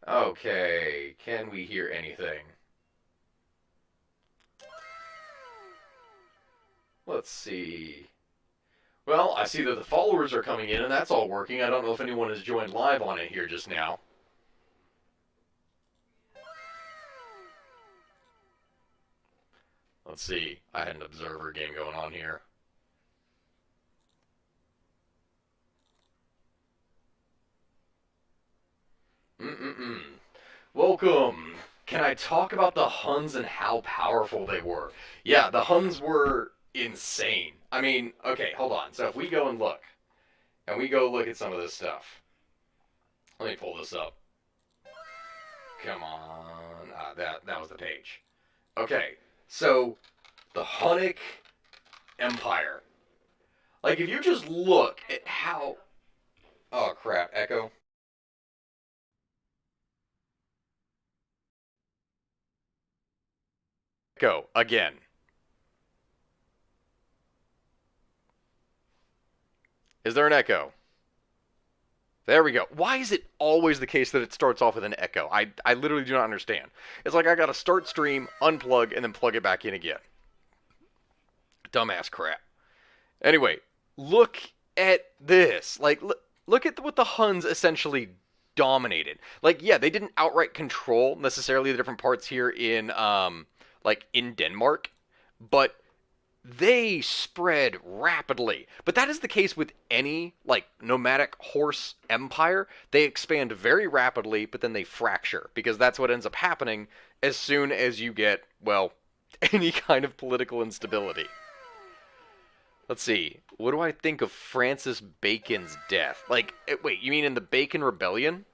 Okay, can we hear anything? Let's see. Well, I see that the followers are coming in, and that's all working. I don't know if anyone has joined live on it here just now. Let's see. I had an observer game going on here. Mm-mm-mm. Welcome. Can I talk about the Huns and how powerful they were? Yeah, the Huns were insane. I mean, okay, hold on. So if we go and look, at some of this stuff. Let me pull this up. Come on. That was the page. Okay, so the Hunnic Empire. Like, if you just look at how... Oh, crap. Echo? Echo. Again. Is there an echo? There we go. Why is it always the case that it starts off with an echo? I literally do not understand. It's like I gotta start stream, unplug, and then plug it back in again. Dumbass crap. Anyway, look at this. Like, look at what the Huns essentially dominated. Like, yeah, they didn't outright control necessarily the different parts here in, like, in Denmark, but they spread rapidly. But that is the case with any, like, nomadic horse empire. They expand very rapidly, but then they fracture, because that's what ends up happening as soon as you get, well, any kind of political instability. Let's see. What do I think of Francis Bacon's death? Like, wait, you mean in the Bacon Rebellion?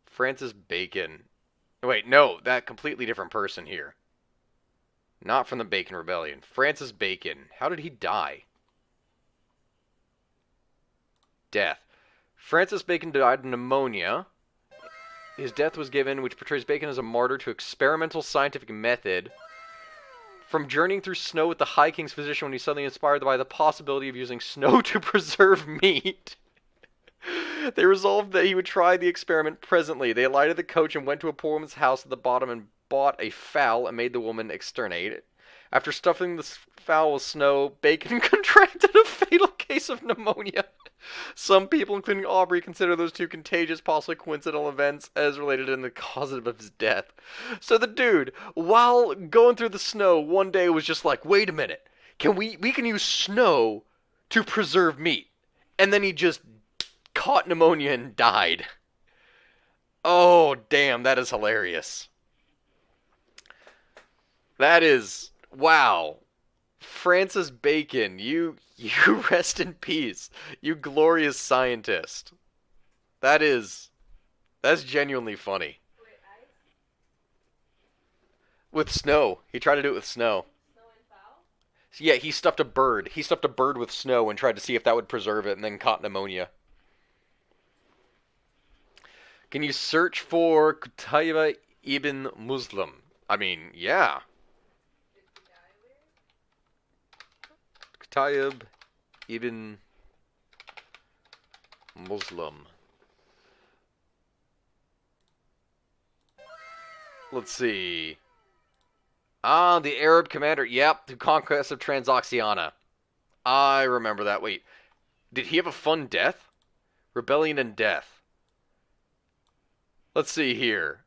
Francis Bacon. Wait, no, that completely different person here. Not from the Bacon Rebellion. Francis Bacon. How did he die? Death. Francis Bacon died of pneumonia. His death was given, which portrays Bacon as a martyr to experimental scientific method. From journeying through snow with the High King's physician when he's suddenly inspired by the possibility of using snow to preserve meat. They resolved that he would try the experiment presently. They alighted the coach and went to a poor woman's house at the bottom and bought a fowl and made the woman exterminate it. After stuffing the fowl with snow, Bacon contracted a fatal case of pneumonia. Some people, including Aubrey, consider those two contagious, possibly coincidental events as related in the cause of his death. So the dude, while going through the snow, one day was just like, wait a minute, we can use snow to preserve meat. And then he just caught pneumonia and died. Oh, damn, that is hilarious. That is, wow. Francis Bacon, you rest in peace. You glorious scientist. That's genuinely funny. With snow. He tried to do it with snow. Yeah, he stuffed a bird. He stuffed a bird with snow and tried to see if that would preserve it and then caught pneumonia. Can you search for Qutayba ibn Muslim? I mean, yeah. Qutayb ibn Muslim. Let's see. Ah, the Arab commander. Yep, the conquest of Transoxiana. I remember that. Wait, did he have a fun death? Rebellion and death. Let's see here.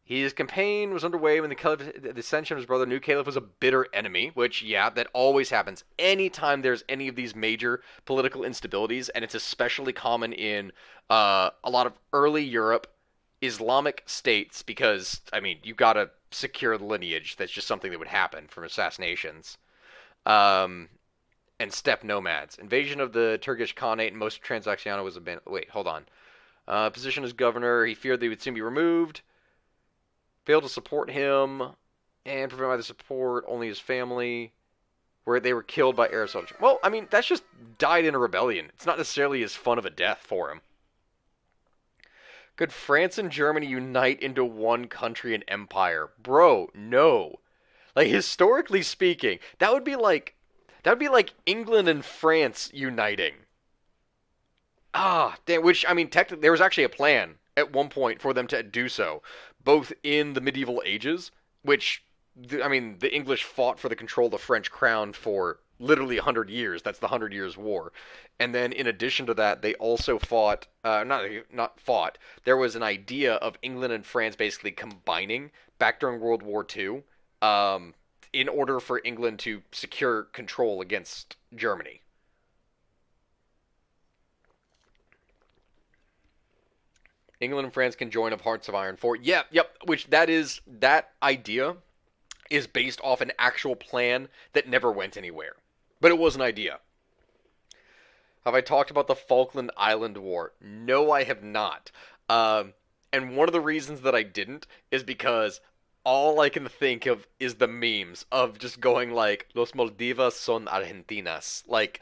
His campaign was underway when the ascension of his brother, new caliph, was a bitter enemy, which, yeah, that always happens anytime there's any of these major political instabilities, and it's especially common in a lot of early Europe, Islamic states, because, I mean, you gotta secure the lineage. That's just something that would happen from assassinations. And steppe nomads. Invasion of the Turkish Khanate and most of Transoxiana was abandoned. Wait, hold on. Position as governor, he feared they would soon be removed. Failed to support him, and prevent by the support only his family, where they were killed by Arab soldiers. Well, I mean, that's just died in a rebellion. It's not necessarily as fun of a death for him. Could France and Germany unite into one country and empire? Bro, no. Like, historically speaking, that would be like England and France uniting. Ah, damn, which, I mean, technically, there was actually a plan at one point for them to do so, both in the medieval ages, which, I mean, the English fought for the control of the French crown for literally 100 years. That's the 100 Years' War. And then, in addition to that, they also fought, not fought, there was an idea of England and France basically combining back during World War II, in order for England to secure control against Germany. England and France can join of Hearts of Iron 4. Yeah, yep, which that idea is based off an actual plan that never went anywhere. But it was an idea. Have I talked about the Falkland Island War? No, I have not. And one of the reasons that I didn't is because all I can think of is the memes of just going like, Los Maldivas son Argentinas. Like,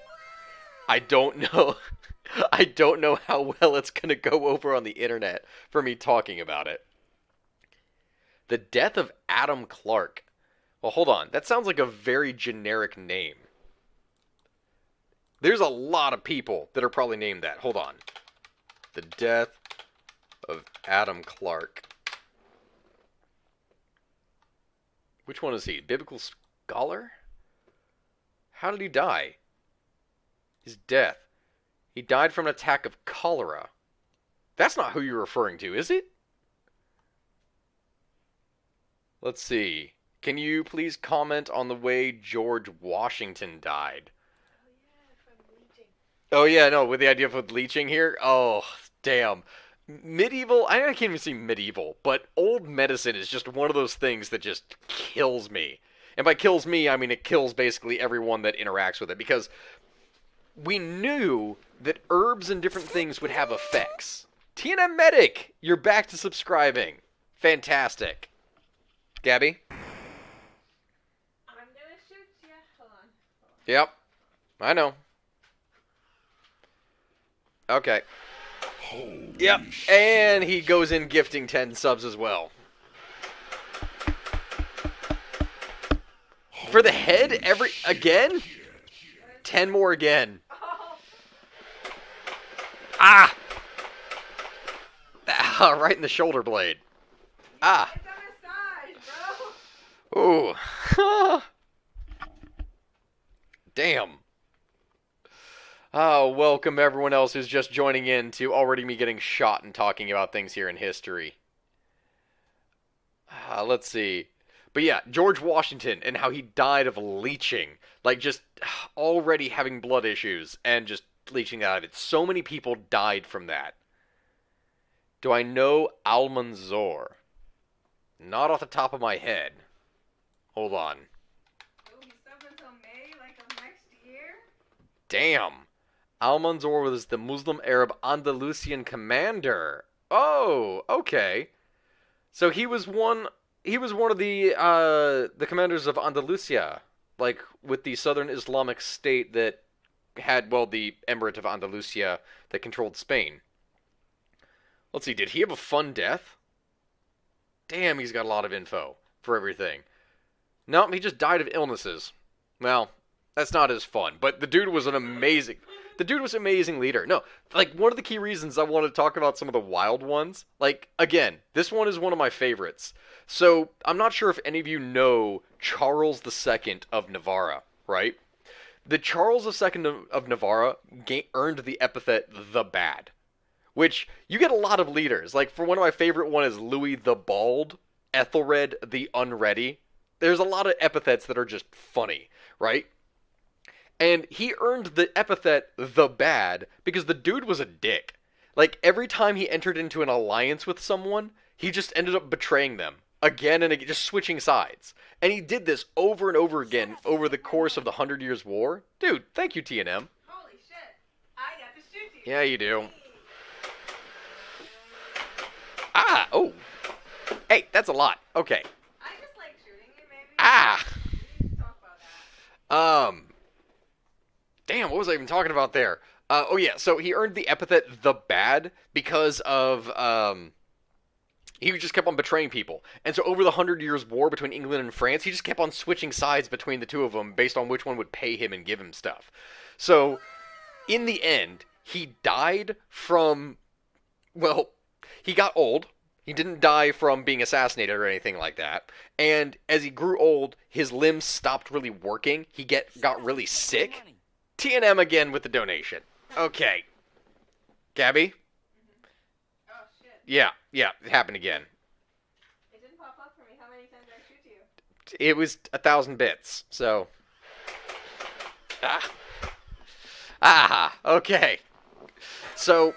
I don't know. I don't know how well it's going to go over on the internet for me talking about it. The death of Adam Clark. Well, hold on. That sounds like a very generic name. There's a lot of people that are probably named that. Hold on. The death of Adam Clark. Which one is he? Biblical scholar? How did he die? His death. He died from an attack of cholera. That's not who you're referring to, is it? Let's see. Can you please comment on the way George Washington died? Oh yeah, from leeching. Oh yeah, no, with the idea of leeching here? Oh, damn. Medieval, I can't even say medieval, but old medicine is just one of those things that just kills me. And by kills me, I mean it kills basically everyone that interacts with it, because we knew that herbs and different things would have effects. TNM Medic, you're back to subscribing. Fantastic. Gabby? I'm gonna shoot you. Hold on. Yep. I know. Okay. Holy Yep. And he goes in gifting 10 subs as well. For the head, again? 10 more again. Oh, Ah! Right in the shoulder blade. Ah. it's a massage, bro. Ooh. Damn. Oh, welcome everyone else who's just joining in to already me getting shot and talking about things here in history. Let's see. But yeah, George Washington and how he died of leeching. Like, just already having blood issues and just leeching out of it. So many people died from that. Do I know Almanzor? Not off the top of my head. Hold on. Oh, he's up until May, like of next year. Damn. Almanzor was the Muslim Arab Andalusian commander. Oh, okay. So he was one of the commanders of Andalusia, like with the southern Islamic state that had, well, the Emirate of Andalusia that controlled Spain. Let's see, did he have a fun death? Damn, he's got a lot of info for everything. No, he just died of illnesses. Well, that's not as fun, but the dude was an amazing leader. No, like, one of the key reasons I want to talk about some of the wild ones, like, again, this one is one of my favorites. So, I'm not sure if any of you know Charles II of Navarre, right? The Charles II of Navarre earned the epithet the Bad, which you get a lot of leaders. Like, for one of my favorite one is Louis the Bald, Ethelred the Unready. There's a lot of epithets that are just funny, right? And he earned the epithet the Bad because the dude was a dick. Like, every time he entered into an alliance with someone, he just ended up betraying them. Again and again, just switching sides. And he did this over and over again over the course of the 100 Years' War. Dude, thank you, TNM. Holy shit! I got to shoot you. Yeah, you do. Ah, oh. Hey, that's a lot. Okay. I just like shooting you, maybe. Ah. We need to talk about that. Damn, what was I even talking about there? Oh yeah, so he earned the epithet the Bad because of, he just kept on betraying people. And so over the 100 Years' War between England and France, he just kept on switching sides between the two of them based on which one would pay him and give him stuff. So, in the end, he died from, well, he got old. He didn't die from being assassinated or anything like that. And as he grew old, his limbs stopped really working. He got really sick. T&M again with the donation. Okay. Gabby? Oh, shit. Yeah, it happened again. It didn't pop up for me. How many times did I shoot you? It was 1,000 bits, so... Okay. So,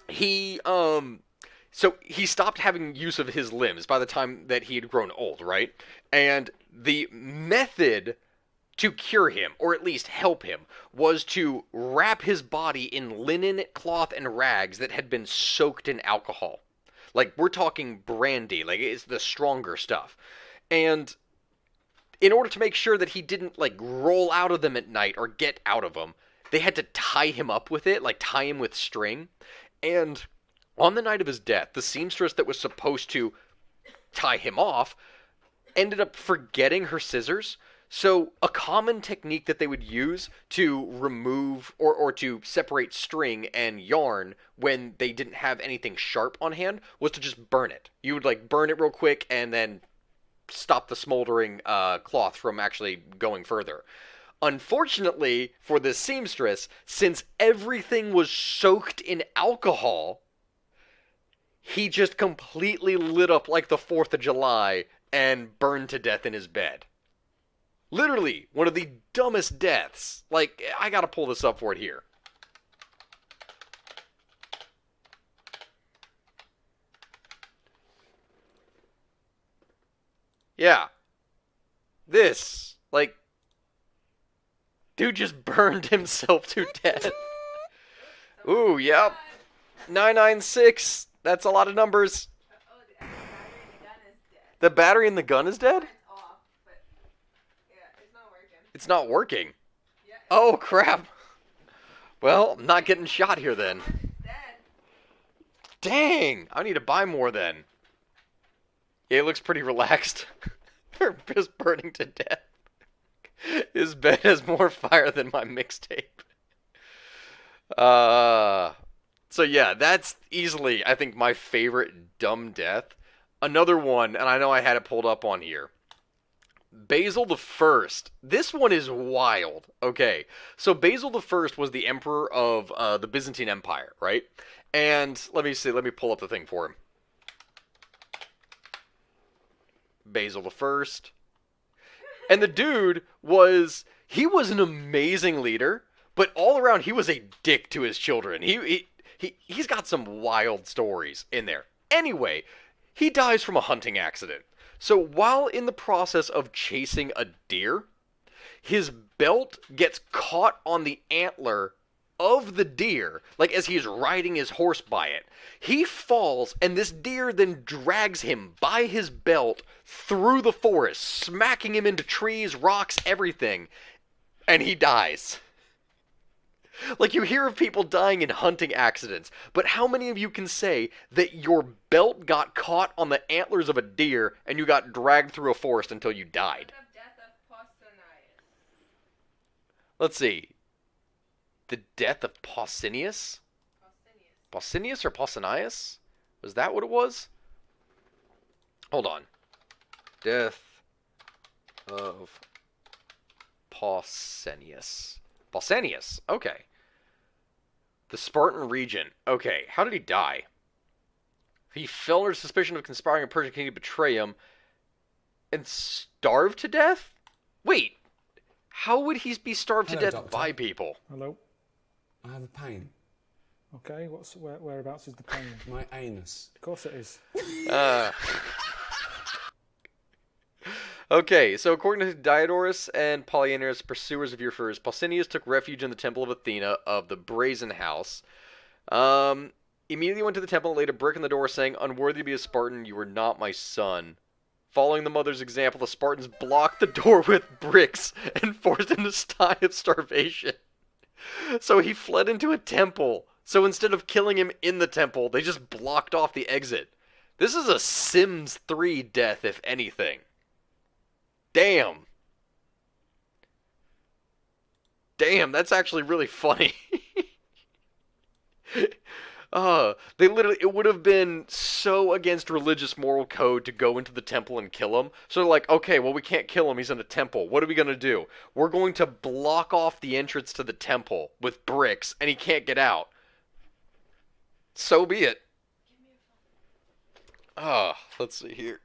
he stopped having use of his limbs by the time that he had grown old, right? And the method to cure him, or at least help him, was to wrap his body in linen, cloth, and rags that had been soaked in alcohol. Like, we're talking brandy, like, it's the stronger stuff. And in order to make sure that he didn't, like, roll out of them at night or get out of them, they had to tie him up with it, like, tie him with string. And on the night of his death, the seamstress that was supposed to tie him off ended up forgetting her scissors. So a common technique that they would use to remove or to separate string and yarn when they didn't have anything sharp on hand was to just burn it. You would like burn it real quick and then stop the smoldering cloth from actually going further. Unfortunately for this seamstress, since everything was soaked in alcohol, he just completely lit up like the 4th of July and burned to death in his bed. Literally, one of the dumbest deaths. Like, I gotta pull this up for it here. Yeah. This. Like, dude just burned himself to death. Ooh, yep. 996. That's a lot of numbers. Oh, the battery in the gun is dead. The battery in the gun is dead? It's off, but yeah, it's not working. It's not working. Yeah, Oh, crap. Well, I'm not getting shot here then. it's dead. Dang! I need to buy more then. Yeah, it looks pretty relaxed. They're just burning to death. His bed has more fire than my mixtape. So yeah, that's easily, I think, my favorite dumb death. Another one, and I know I had it pulled up on here. Basil the First. This one is wild. Okay, so Basil the First was the emperor of the Byzantine Empire, right? And let me pull up the thing for him. Basil the First. And the dude was an amazing leader, but all around he was a dick to his children. He's got some wild stories in there. Anyway, he dies from a hunting accident. So while in the process of chasing a deer, his belt gets caught on the antler of the deer, like as he's riding his horse by it. He falls, and this deer then drags him by his belt through the forest, smacking him into trees, rocks, everything, and he dies. Like, you hear of people dying in hunting accidents, but how many of you can say that your belt got caught on the antlers of a deer and you got dragged through a forest until you died? The death of Pausanias. Let's see. The death of Pausanias? Pausanias or Pausanias? Was that what it was? Hold on. Death of Pausanias. Pausanias. Okay. The Spartan Regent. Okay. How did he die? He fell under suspicion of conspiring a Persian king to betray him and starved to death? Wait. How would he be starved to death Doctor. by people? Hello. I have a pain. Okay. Whereabouts is the pain? My anus. Of course it is. Okay, so according to Diodorus and Polyaenus, pursuers of Euphorus, Pausanias took refuge in the temple of Athena of the Brazen House. Immediately went to the temple and laid a brick in the door, saying, "Unworthy to be a Spartan, you are not my son." Following the mother's example, the Spartans blocked the door with bricks and forced him to die of starvation. So he fled into a temple. So instead of killing him in the temple, they just blocked off the exit. This is a Sims 3 death, if anything. Damn. Damn, that's actually really funny. They literally, it would have been so against religious moral code to go into the temple and kill him. So they're like, okay, well, we can't kill him. He's in a temple. What are we going to do? We're going to block off the entrance to the temple with bricks, and he can't get out. So be it. Let's see here.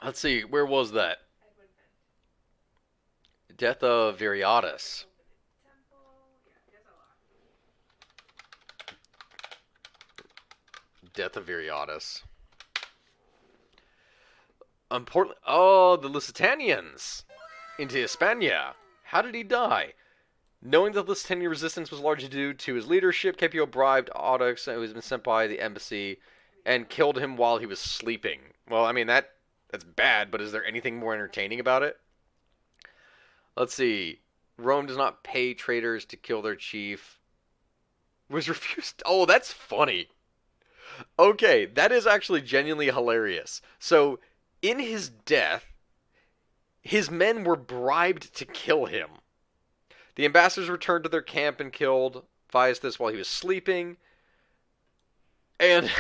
Let's see, where was that? Death of Viriatus. Death of Viriatus. Important. Oh, the Lusitanians into Hispania. How did he die? Knowing that the Lusitanian resistance was largely due to his leadership, Capio bribed Audax, who has been sent by the embassy, and killed him while he was sleeping. Well, I mean, that's bad, but is there anything more entertaining about it? Let's see. Rome does not pay traitors to kill their chief. Was refused. Oh, that's funny. Okay, that is actually genuinely hilarious. So, in his death, his men were bribed to kill him. The ambassadors returned to their camp and killed Phaestus while he was sleeping. And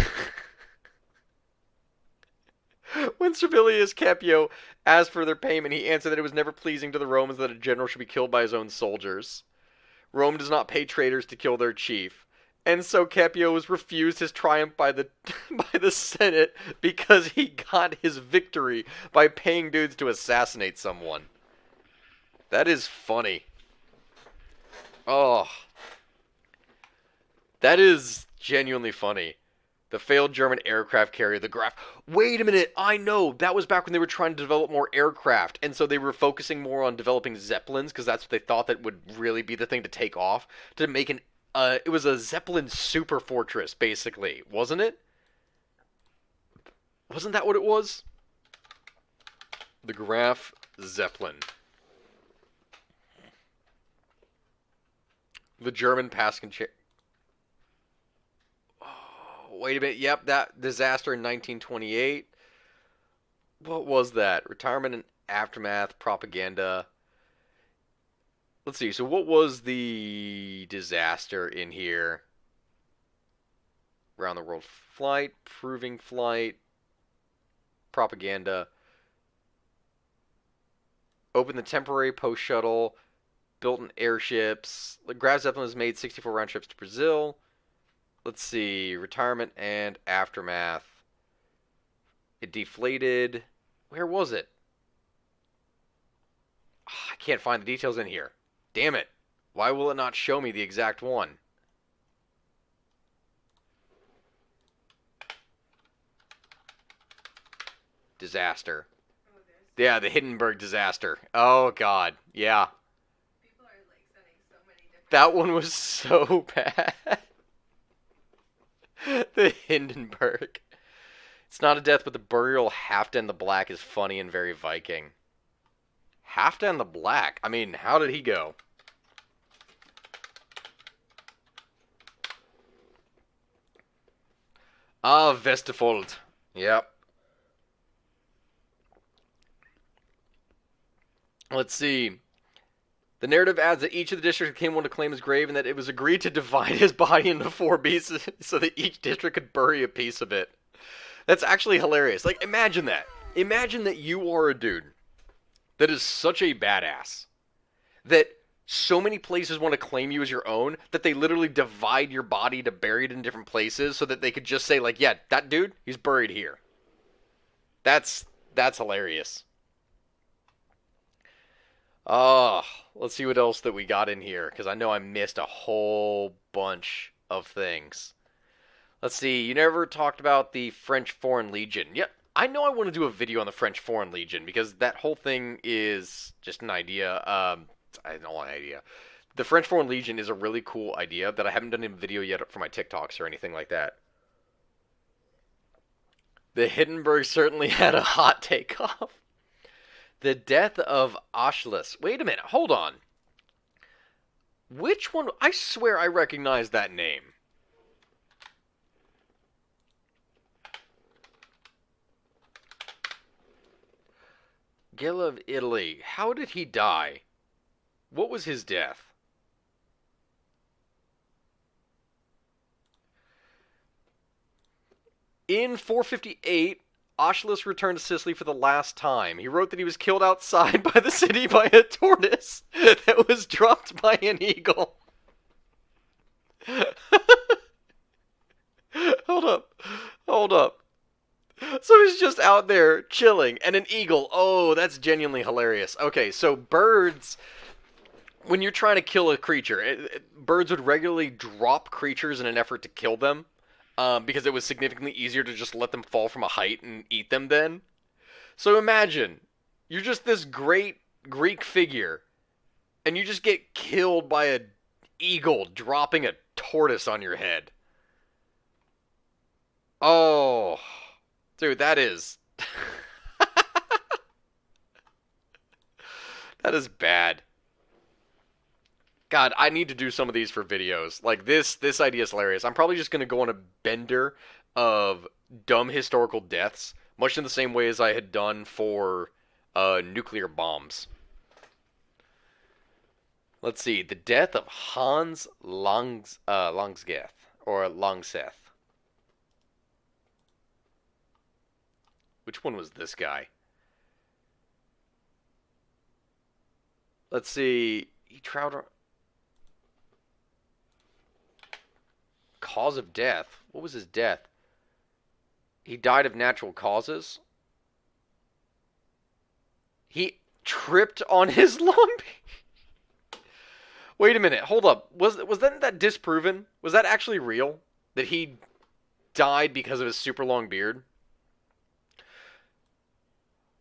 when Servilius Capio asked for their payment, he answered that it was never pleasing to the Romans that a general should be killed by his own soldiers. Rome does not pay traitors to kill their chief. And so Capio was refused his triumph by the Senate because he got his victory by paying dudes to assassinate someone. That is funny. Oh. That is genuinely funny. The failed German aircraft carrier, the Graf. Wait a minute, I know. That was back when they were trying to develop more aircraft. And so they were focusing more on developing Zeppelins because that's what they thought that would really be the thing to take off. To make an it was a Zeppelin super fortress, basically, wasn't it? Wasn't that what it was? The Graf Zeppelin. The German passenger. Oh, wait a minute. Yep, that disaster in 1928. What was that? Retirement and aftermath propaganda. Let's see, so what was the disaster in here? Around the world flight, proving flight, propaganda. Opened the temporary post shuttle, built in airships. The Graf Zeppelin has made 64 round trips to Brazil. Let's see, retirement and aftermath. It deflated. Where was it? Oh, I can't find the details in here. Damn it. Why will it not show me the exact one? Disaster. Yeah, the Hindenburg disaster. Oh, God. Yeah. People are like sending so many different. That one was so bad. The Hindenburg. It's not a death, but the burial Halfdan the Black is funny and very Viking. Halfdan the Black? I mean, how did he go? Ah, Vestefold. Yep. Let's see. The narrative adds that each of the districts came one to claim his grave and that it was agreed to divide his body into 4 pieces so that each district could bury a piece of it. That's actually hilarious. Like, imagine that. Imagine that you are a dude that is such a badass that so many places want to claim you as your own that they literally divide your body to bury it in different places so that they could just say, like, yeah, that dude, he's buried here. That's hilarious. Let's see what else that we got in here, because I know I missed a whole bunch of things. Let's see, you never talked about the French Foreign Legion. Yep, I know I want to do a video on the French Foreign Legion, because that whole thing is just an idea. I don't want an idea. The French Foreign Legion is a really cool idea that I haven't done in a video yet for my TikToks or anything like that. The Hindenburg certainly had a hot takeoff. The death of Aeschylus. Wait a minute, hold on. Which one? I swear I recognize that name. Gela of Italy. How did he die? What was his death? In 458, Aeschylus returned to Sicily for the last time. He wrote that he was killed outside by the city by a tortoise that was dropped by an eagle. Hold up. So he's just out there chilling, and an eagle. Oh, that's genuinely hilarious. Okay, so birds, when you're trying to kill a creature, birds would regularly drop creatures in an effort to kill them, because it was significantly easier to just let them fall from a height and eat them then. So imagine, you're just this great Greek figure, and you just get killed by an eagle dropping a tortoise on your head. Oh, dude, that is... that is bad. God, I need to do some of these for videos. Like, this idea is hilarious. I'm probably just going to go on a bender of dumb historical deaths, much in the same way as I had done for nuclear bombs. Let's see. The death of Hans Langseth, or Langseth. Which one was this guy? Let's see. He traveled... Cause of death. What was his death? He died of natural causes. He tripped on his long... Wait a minute. Hold up. Was that disproven? Was that actually real? That he died because of his super long beard?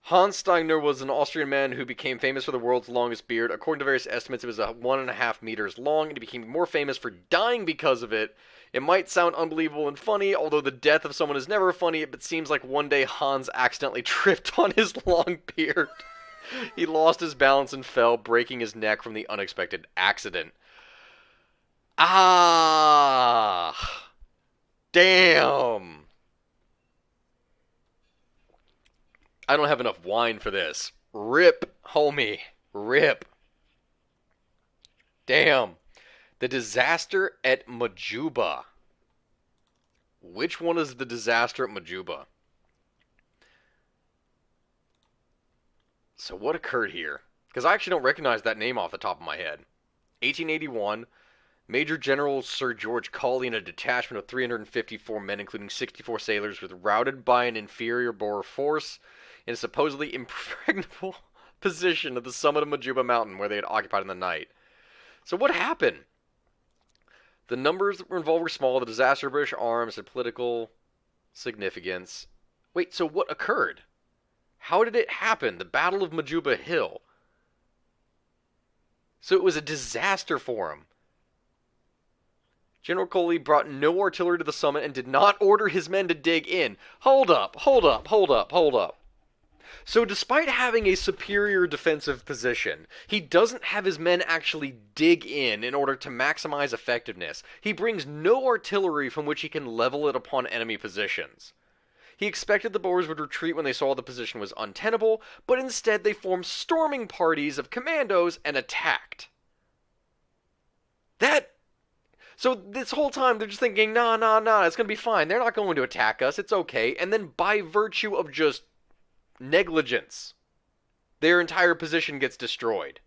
Hans Steiner was an Austrian man who became famous for the world's longest beard. According to various estimates, it was 1.5 meters long, and he became more famous for dying because of it. It might sound unbelievable and funny, although the death of someone is never funny. It seems like one day Hans accidentally tripped on his long beard. He lost his balance and fell, breaking his neck from the unexpected accident. Ah! Damn! I don't have enough wine for this. Rip, homie. Rip. Damn. The disaster at Majuba. Which one is the disaster at Majuba? So what occurred here? Because I actually don't recognize that name off the top of my head. 1881, Major General Sir George Colley and a detachment of 354 men, including 64 sailors, was routed by an inferior Boer force in a supposedly impregnable position at the summit of Majuba Mountain, where they had occupied in the night. So what happened? The numbers that were involved were small. The disaster of British arms had political significance. Wait, so what occurred? How did it happen? The Battle of Majuba Hill. So it was a disaster for him. General Colley brought no artillery to the summit and did not order his men to dig in. Hold up. So despite having a superior defensive position, he doesn't have his men actually dig in order to maximize effectiveness. He brings no artillery from which he can level it upon enemy positions. He expected the Boers would retreat when they saw the position was untenable, but instead they formed storming parties of commandos and attacked. So this whole time they're just thinking, nah, it's going to be fine. They're not going to attack us. It's okay. And then by virtue of just negligence, their entire position gets destroyed.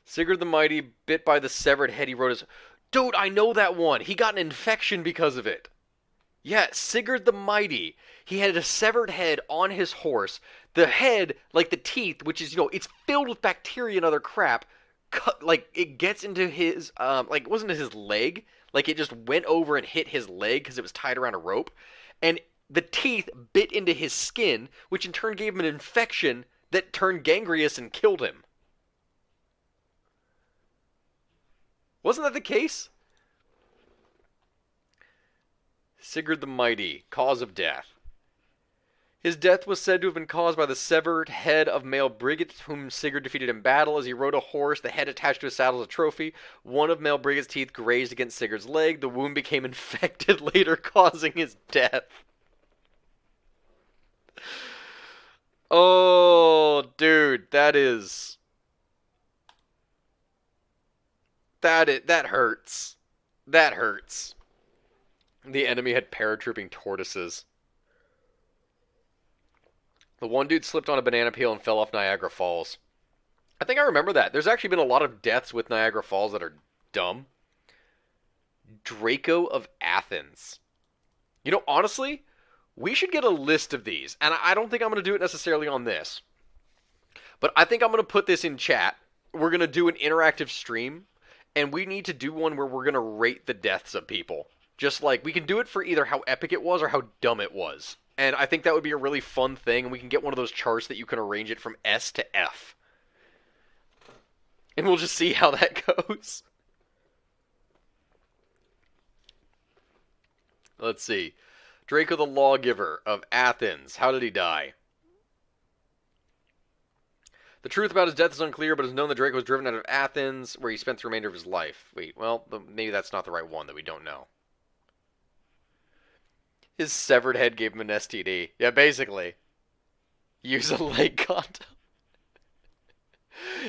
Sigurd the Mighty, bit by the severed head, he wrote his... Dude, I know that one. He got an infection because of it. Yeah, Sigurd the Mighty. He had a severed head on his horse. The head, like the teeth, which is, it's filled with bacteria and other crap, it gets into his, it wasn't his leg. Like, it just went over and hit his leg because it was tied around a rope. And the teeth bit into his skin, which in turn gave him an infection that turned gangrenous and killed him. Wasn't that the case? Sigurd the Mighty, cause of death. His death was said to have been caused by the severed head of male Brigitte, whom Sigurd defeated in battle. As he rode a horse, the head attached to his saddle as a trophy. One of male Brigitte's teeth grazed against Sigurd's leg. The wound became infected, later causing his death. Oh, dude, that hurts. That hurts. The enemy had paratrooping tortoises. The one dude slipped on a banana peel and fell off Niagara Falls. I think I remember that. There's actually been a lot of deaths with Niagara Falls that are dumb. Draco of Athens. You know, honestly, we should get a list of these. And I don't think I'm going to do it necessarily on this. But I think I'm going to put this in chat. We're going to do an interactive stream. And we need to do one where we're going to rate the deaths of people. Just like, we can do it for either how epic it was or how dumb it was. And I think that would be a really fun thing. And we can get one of those charts that you can arrange it from S to F. And we'll just see how that goes. Let's see. Draco the Lawgiver of Athens. How did he die? The truth about his death is unclear, but it's known that Draco was driven out of Athens, where he spent the remainder of his life. Wait, well, maybe that's not the right one that we don't know. His severed head gave him an STD. Yeah, basically. Use a leg condom.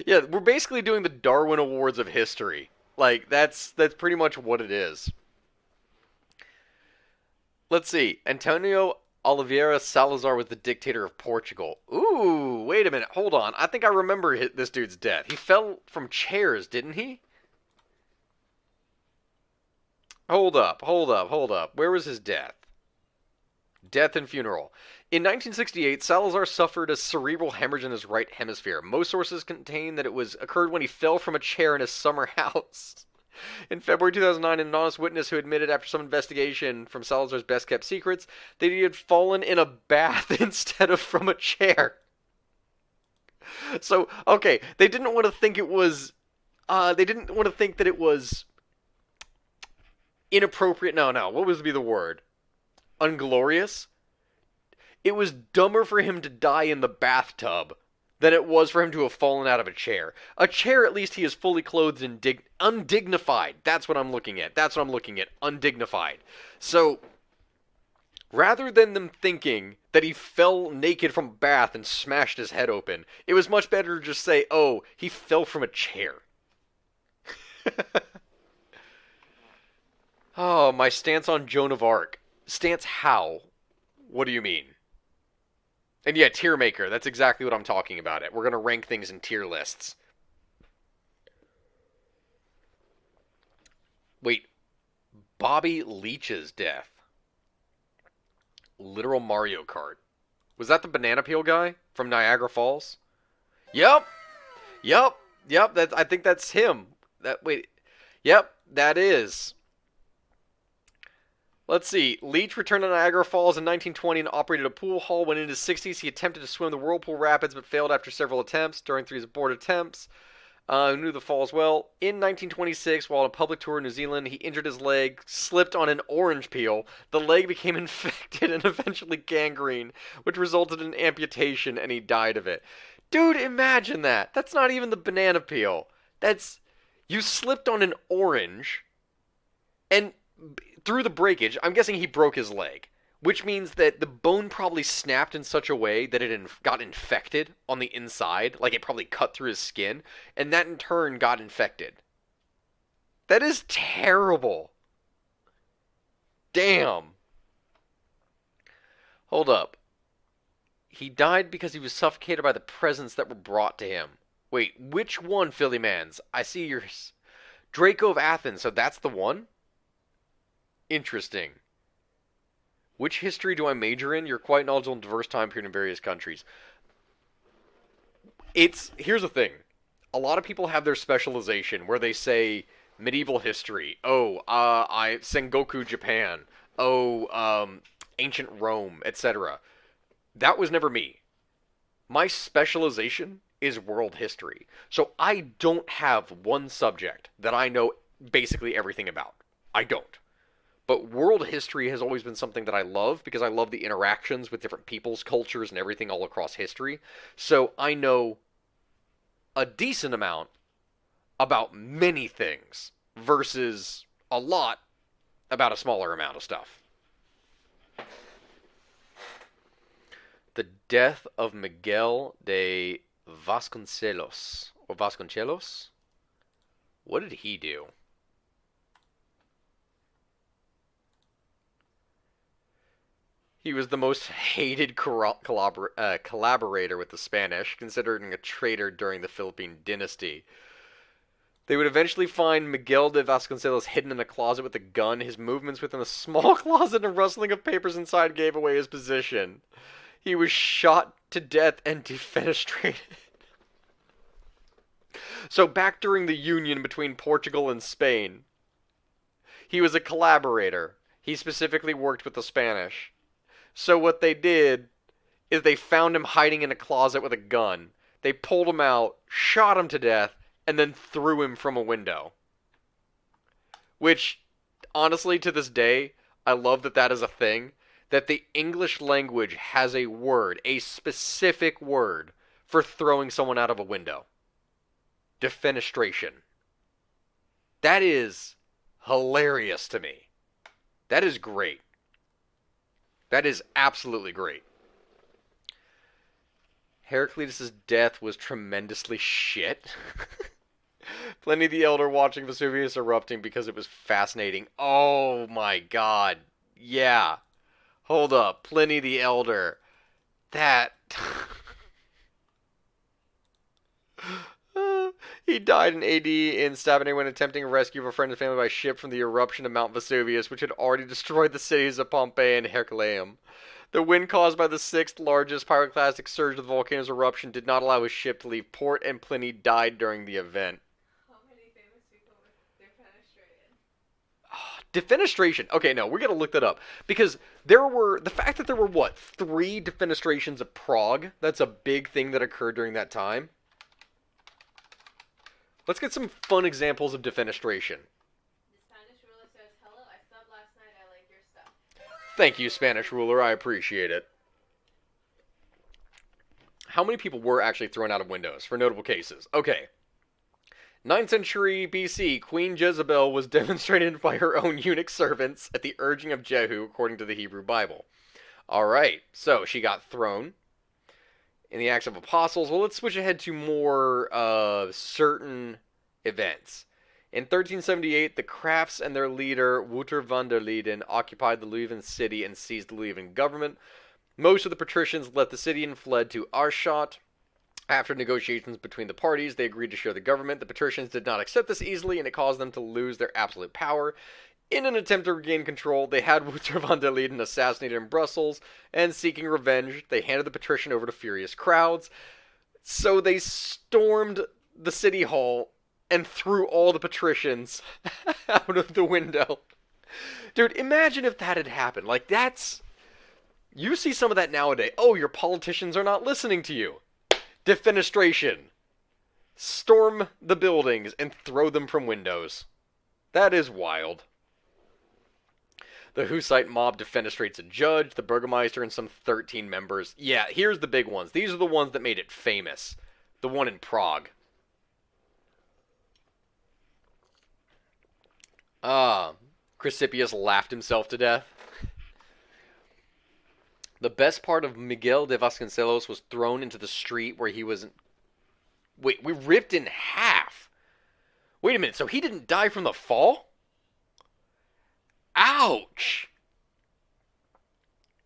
Yeah, we're basically doing the Darwin Awards of history. Like, that's pretty much what it is. Let's see. Antonio Oliveira Salazar was the dictator of Portugal. Ooh, wait a minute. Hold on. I think I remember this dude's death. He fell from chairs, didn't he? Hold up. Where was his death? Death and funeral. In 1968, Salazar suffered a cerebral hemorrhage in his right hemisphere. Most sources contain that it occurred when he fell from a chair in his summer house. In February 2009, an anonymous witness who admitted after some investigation from Salazar's best-kept secrets that he had fallen in a bath instead of from a chair. So, okay, they didn't want to think it was... they didn't want to think that it was... inappropriate. No, what would be the word? Unglorious? It was dumber for him to die in the bathtub than it was for him to have fallen out of a chair. A chair, at least he is fully clothed and undignified. That's what I'm looking at. Undignified. So, rather than them thinking that he fell naked from a bath and smashed his head open, it was much better to just say, oh, he fell from a chair. Oh, my stance on Joan of Arc. Stance how? What do you mean? And yeah, tier maker. That's exactly what I'm talking about. We're going to rank things in tier lists. Wait. Bobby Leach's death. Literal Mario Kart. Was that the banana peel guy from Niagara Falls? Yep. I think that's him. Yep, that is. Let's see. Leach returned to Niagara Falls in 1920 and operated a pool hall. When in his 60s, he attempted to swim the Whirlpool Rapids, but failed after several attempts. During 3 aborted attempts, knew the falls well. In 1926, while on a public tour in New Zealand, he injured his leg, slipped on an orange peel. The leg became infected and eventually gangrene, which resulted in amputation, and he died of it. Dude, imagine that. That's not even the banana peel. You slipped on an orange, and through the breakage, I'm guessing he broke his leg, which means that the bone probably snapped in such a way that it got infected on the inside, like it probably cut through his skin, and that in turn got infected. That is terrible. Damn. Hold up. He died because he was suffocated by the presents that were brought to him. Wait, which one, Philly Mans? I see yours. Draco of Athens, so that's the one? Interesting. Which history do I major in? You're quite knowledgeable in diverse time period in various countries. Here's the thing. A lot of people have their specialization where they say medieval history. Sengoku Japan. Ancient Rome, etc. That was never me. My specialization is world history. So I don't have one subject that I know basically everything about. I don't. But world history has always been something that I love because I love the interactions with different peoples, cultures, and everything all across history. So I know a decent amount about many things versus a lot about a smaller amount of stuff. The death of Miguel de Vasconcelos. Or Vasconcelos? What did he do? He was the most hated collaborator with the Spanish, considered a traitor during the Philippine dynasty. They would eventually find Miguel de Vasconcelos hidden in a closet with a gun. His movements within a small closet and rustling of papers inside gave away his position. He was shot to death and defenestrated. So back during the union between Portugal and Spain, he was a collaborator. He specifically worked with the Spanish. So what they did is they found him hiding in a closet with a gun. They pulled him out, shot him to death, and then threw him from a window. Which, honestly, to this day, I love that that is a thing. That the English language has a word, a specific word, for throwing someone out of a window. Defenestration. That is hilarious to me. That is great. That is absolutely great. Heraclitus' death was tremendously shit. Pliny the Elder watching Vesuvius erupting because it was fascinating. Oh my god. Yeah. Hold up. Pliny the Elder. That... He died in AD in Stabene when attempting a rescue of a friend and family by ship from the eruption of Mount Vesuvius, which had already destroyed the cities of Pompeii and Herculaneum. The wind caused by the sixth largest pyroclastic surge of the volcano's eruption did not allow his ship to leave port, and Pliny died during the event. How many famous people were defenestrated? Defenestration. Okay, no, we're going to look that up. Because the fact that there were, what, 3 defenestrations of Prague, that's a big thing that occurred during that time. Let's get some fun examples of defenestration. The Spanish ruler says, "Hello, I subbed last night. I like your stuff." Thank you, Spanish ruler. I appreciate it. How many people were actually thrown out of windows for notable cases? Okay. 9th century BC, Queen Jezebel was demonstrated by her own eunuch servants at the urging of Jehu, according to the Hebrew Bible. Alright, so she got thrown. In the Acts of Apostles, well, let's switch ahead to more certain events. In 1378, the Crafts and their leader, Wouter van der Leyden, occupied the Leuven city and seized the Leuven government. Most of the patricians left the city and fled to Aarschot. After negotiations between the parties, they agreed to share the government. The patricians did not accept this easily, and it caused them to lose their absolute power. In an attempt to regain control, they had Wouter van der Leyden assassinated in Brussels, and seeking revenge, they handed the patrician over to furious crowds. So they stormed the city hall and threw all the patricians out of the window. Dude, imagine if that had happened. Like, that's... You see some of that nowadays. Oh, your politicians are not listening to you. Defenestration. Storm the buildings and throw them from windows. That is wild. The Hussite mob defenestrates a judge, the Burgermeister, and some 13 members. Yeah, here's the big ones. These are the ones that made it famous. The one in Prague. Chrysippus laughed himself to death. The best part of Miguel de Vasconcelos was thrown into the street where he was... Wait, we ripped in half. Wait a minute, so he didn't die from the fall? Ouch!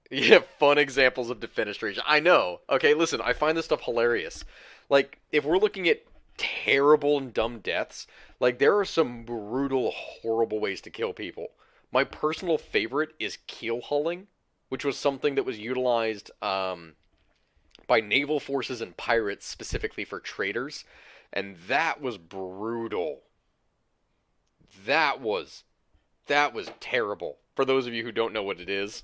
Yeah, fun examples of defenestration. I know. Okay, listen, I find this stuff hilarious. Like, if we're looking at terrible and dumb deaths, like, there are some brutal, horrible ways to kill people. My personal favorite is keel hulling, which was something that was utilized by naval forces and pirates specifically for traders, and that was brutal. That was terrible. For those of you who don't know what it is,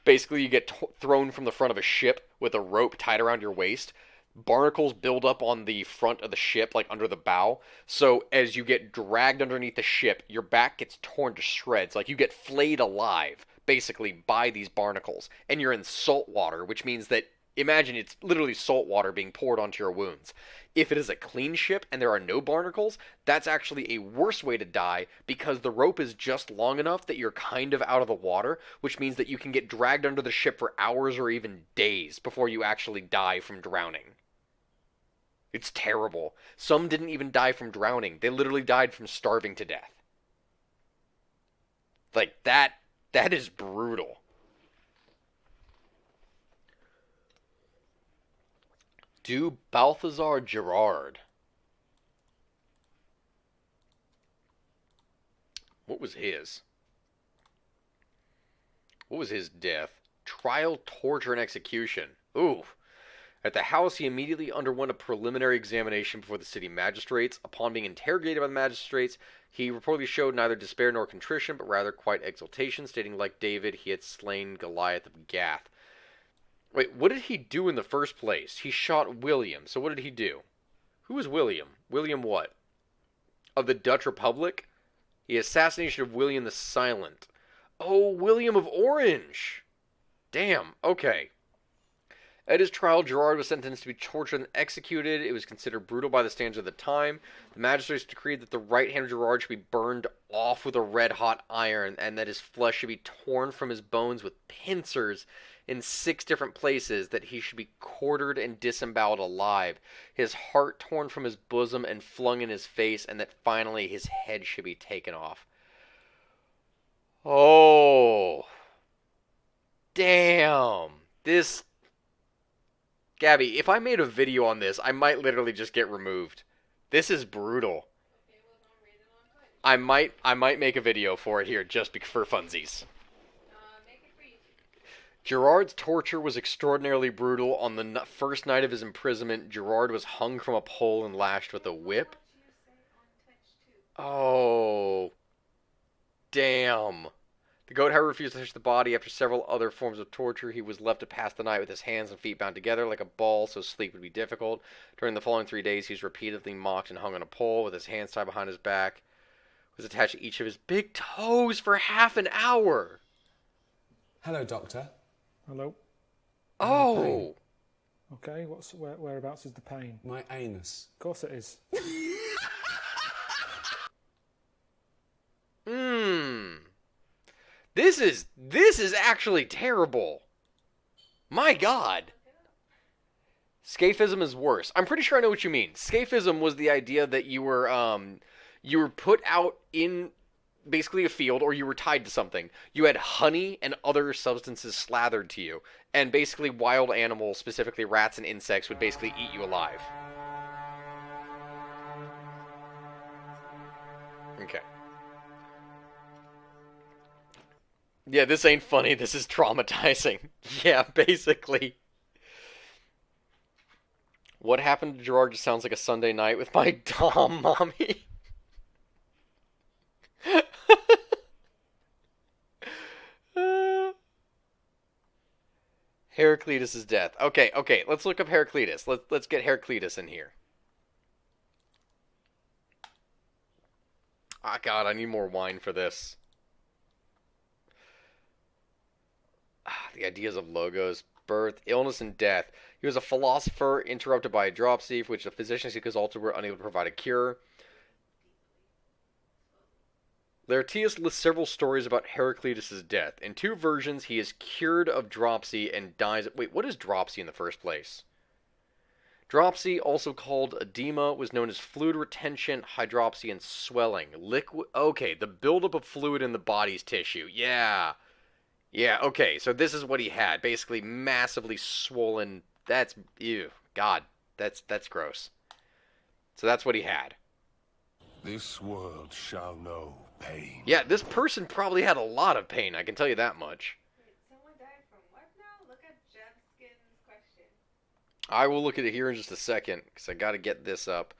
basically you get thrown from the front of a ship with a rope tied around your waist. Barnacles build up on the front of the ship, like under the bow. So as you get dragged underneath the ship, your back gets torn to shreds. Like you get flayed alive, basically, by these barnacles. And you're in salt water, which means that imagine it's literally salt water being poured onto your wounds. If it is a clean ship and there are no barnacles, that's actually a worse way to die because the rope is just long enough that you're kind of out of the water, which means that you can get dragged under the ship for hours or even days before you actually die from drowning. It's terrible. Some didn't even die from drowning. They literally died from starving to death. Like, that is brutal. Do Balthazar Gerard. What was his? What was his death? Trial, torture, and execution. Ooh. At the house, he immediately underwent a preliminary examination before the city magistrates. Upon being interrogated by the magistrates, he reportedly showed neither despair nor contrition, but rather quite exultation, stating, like David, he had slain Goliath of Gath. Wait, what did he do in the first place? He shot William. So what did he do? Who was William? William what? Of the Dutch Republic? The assassination of William the Silent. Oh, William of Orange. Damn, okay. At his trial, Gerard was sentenced to be tortured and executed. It was considered brutal by the standards of the time. The magistrates decreed that the right hand of Gerard should be burned off with a red-hot iron, and that his flesh should be torn from his bones with pincers in 6 different places, that he should be quartered and disemboweled alive, his heart torn from his bosom and flung in his face, and that finally his head should be taken off. Oh. Damn. This... Gabby, if I made a video on this, I might literally just get removed. This is brutal. I might make a video for it here just for funsies. Gerard's torture was extraordinarily brutal. On the first night of his imprisonment, Gerard was hung from a pole and lashed with a whip. Oh, damn. The goat, however, refused to touch the body. After several other forms of torture, he was left to pass the night with his hands and feet bound together like a ball, so sleep would be difficult. During the following 3 days, he was repeatedly mocked and hung on a pole with his hands tied behind his back. Was attached to each of his big toes for half an hour. Hello, Doctor. Hello. Oh. Okay, whereabouts is the pain? My anus. Of course it is. This is actually terrible. My God. Scaphism is worse. I'm pretty sure I know what you mean. Scaphism was the idea that you were put out in basically a field, or you were tied to something. You had honey and other substances slathered to you, and basically wild animals, specifically rats and insects, would basically eat you alive. Okay. Yeah, this ain't funny, this is traumatizing. Yeah, basically. What happened to Gerard just sounds like a Sunday night with my Dom mommy. Heraclitus' death. Okay, let's look up Heraclitus. Let's get Heraclitus in here. Ah, God, I need more wine for this. The ideas of logos, birth, illness, and death. He was a philosopher interrupted by a dropsy, for which the physicians he consulted were unable to provide a cure. Laertius lists several stories about Heraclitus' death. In 2 versions, he is cured of dropsy and dies... Wait, what is dropsy in the first place? Dropsy, also called edema, was known as fluid retention, hydropsy, and swelling. Liquid... Okay, the buildup of fluid in the body's tissue. Yeah. Yeah, okay, so this is what he had. Basically, massively swollen... That's... Ew. God. That's gross. So that's what he had. This world shall know pain. Yeah, this person probably had a lot of pain, I can tell you that much. Wait, someone died from what now? Look at Jeffskin's question. I will look at it here in just a second, because I gotta get this up.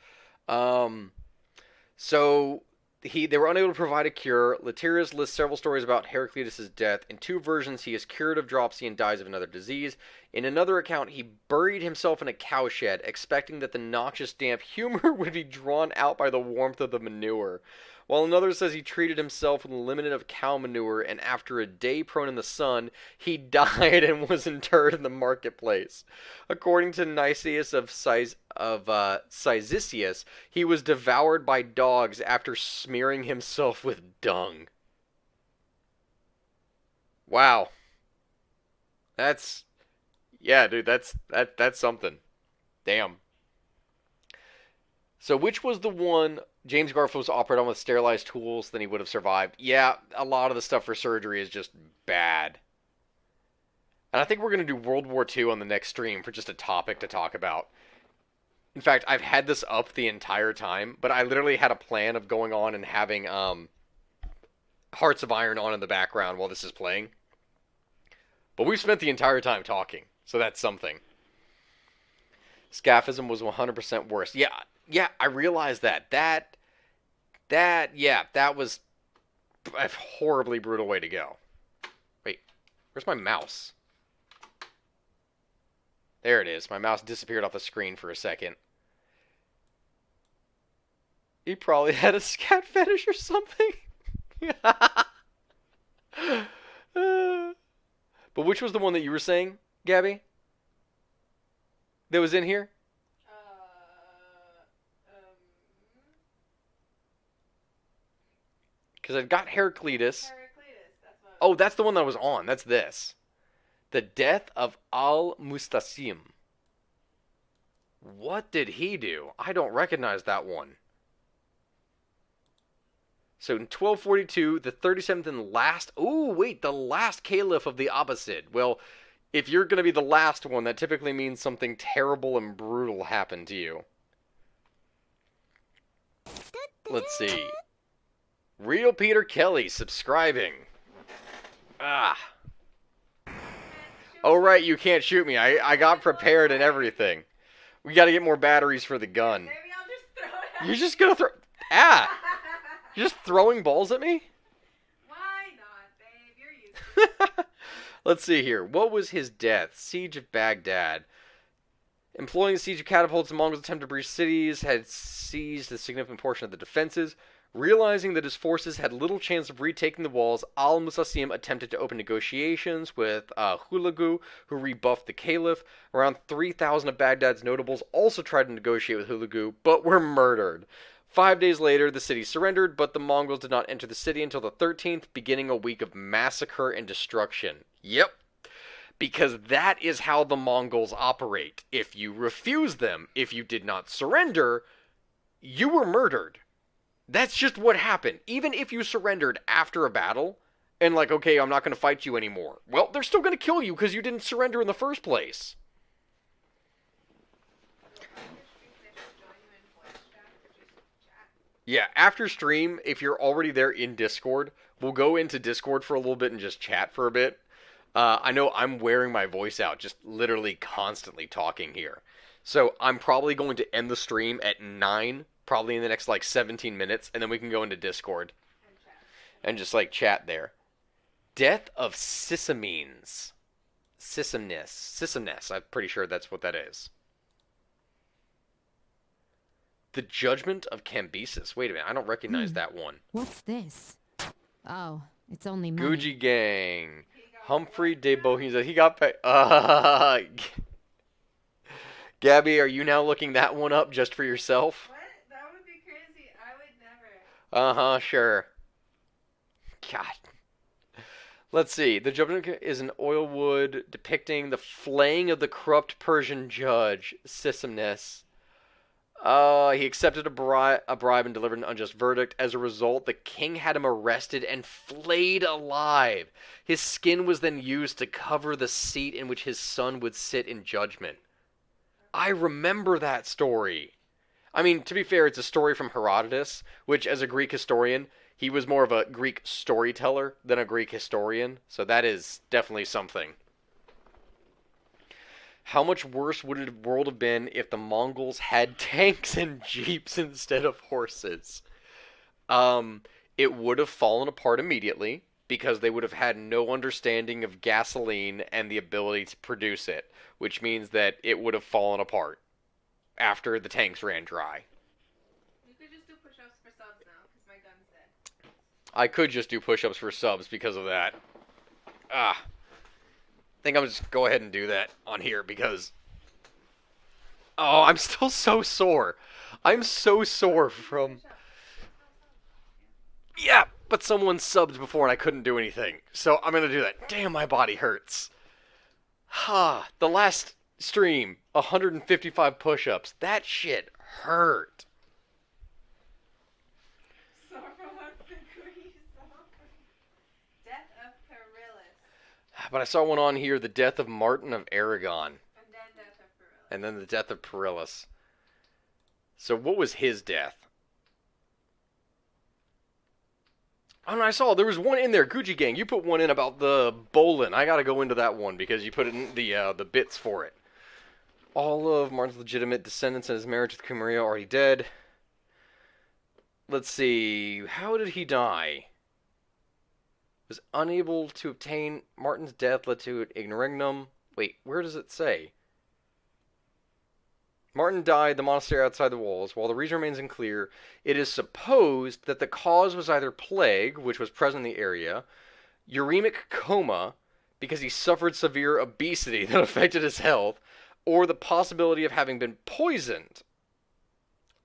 So... They were unable to provide a cure. Laertius lists several stories about Heraclitus' death. In 2 versions, he is cured of dropsy and dies of another disease. In another account, he buried himself in a cowshed, expecting that the noxious damp humor would be drawn out by the warmth of the manure. while another says he treated himself with a limited of cow manure, and after a day prone in the sun, he died and was interred in the marketplace. According to Nicias of Cyzicius, he was devoured by dogs after smearing himself with dung. Wow. Yeah, dude, that's something. Damn. So which was the one James Garfield was operated on with sterilized tools, then he would have survived? Yeah, a lot of the stuff for surgery is just bad. And I think we're going to do World War II on the next stream for just a topic to talk about. In fact, I've had this up the entire time, but I literally had a plan of going on and having Hearts of Iron on in the background while this is playing. But we've spent the entire time talking, so that's something. Scaphism was 100% worse. Yeah, I realized that. That was a horribly brutal way to go. Wait, where's my mouse? There it is. My mouse disappeared off the screen for a second. He probably had a scat fetish or something. But which was the one that you were saying, Gabby? That was in here? Because I've got Heraclitus. Oh, that's the one that was on. That's this. The Death of Al-Mustasim. What did he do? I don't recognize that one. So in 1242, the 37th and last... Oh, wait, the last caliph of the Abbasid. Well, if you're going to be the last one, that typically means something terrible and brutal happened to you. Let's see. Real Peter Kelly subscribing. Oh, right, you can't shoot me. I got prepared and everything. We got to get more batteries for the gun. Maybe I'll just throw it at You're just going to throw... You're just throwing balls at me? Why not, babe? You're used to it. Let's see here. What was his death? Siege of Baghdad. Employing the siege of catapults, the Mongols attempted to breach cities, had seized a significant portion of the defenses. Realizing that his forces had little chance of retaking the walls, Al-Mustasim attempted to open negotiations with Hulagu, who rebuffed the caliph. Around 3,000 of Baghdad's notables also tried to negotiate with Hulagu, but were murdered. 5 days later, the city surrendered, but the Mongols did not enter the city until the 13th, beginning a week of massacre and destruction. Yep. Because that is how the Mongols operate. If you refuse them, if you did not surrender, you were murdered. That's just what happened. Even if you surrendered after a battle, and like, okay, I'm not going to fight you anymore. Well, they're still going to kill you because you didn't surrender in the first place. Yeah, after stream, if you're already there in Discord, we'll go into Discord for a little bit and just chat for a bit. I know I'm wearing my voice out, just literally constantly talking here. So I'm probably going to end the stream at 9, probably in the next like 17 minutes, and then we can go into Discord and just like chat there. Death of Sisamines. Sisamnes. I'm pretty sure that's what that is. The Judgment of Cambyses. Wait a minute, I don't recognize that one. What's this? Oh, it's only money. Gucci Gang. Humphrey de Bohemia. He got paid. Gabby, are you now looking that one up just for yourself? What? That would be crazy. I would never. Sure. God. Let's see. The Judgment is an oil wood depicting the flaying of the corrupt Persian judge, Sisamnes. He accepted a bribe and delivered an unjust verdict. As a result, the king had him arrested and flayed alive. His skin was then used to cover the seat in which his son would sit in judgment. I remember that story. I mean, to be fair, it's a story from Herodotus, which, as a Greek historian, he was more of a Greek storyteller than a Greek historian, so that is definitely something. How much worse would the world have been if the Mongols had tanks and jeeps instead of horses? It would have fallen apart immediately, because they would have had no understanding of gasoline and the ability to produce it, which means that it would have fallen apart after the tanks ran dry. You could just do push-ups for subs now, because my gun's dead. I could just do push-ups for subs because of that. I think I'm just go ahead and do that on here because... Oh, I'm still so sore. I'm so sore from... Yeah, but someone subbed before and I couldn't do anything. So I'm going to do that. Damn, my body hurts. The last stream, 155 push-ups. That shit hurt. Death of Perilous. But I saw one on here, the death of Martin of Aragon. And then Death of Perilous. And then the death of Perilous. So what was his death? Oh, no, I saw there was one in there. Gucci Gang, you put one in about the Bolin. I gotta go into that one because you put it in the bits for it. All of Martin's legitimate descendants and his marriage with Queen Maria are already dead. Let's see. How did he die? Was unable to obtain... Martin's death led to ignoragnum. Wait, where does it say? Martin died in the monastery outside the walls. While the reason remains unclear, it is supposed that the cause was either plague, which was present in the area, uremic coma, because he suffered severe obesity that affected his health, or the possibility of having been poisoned.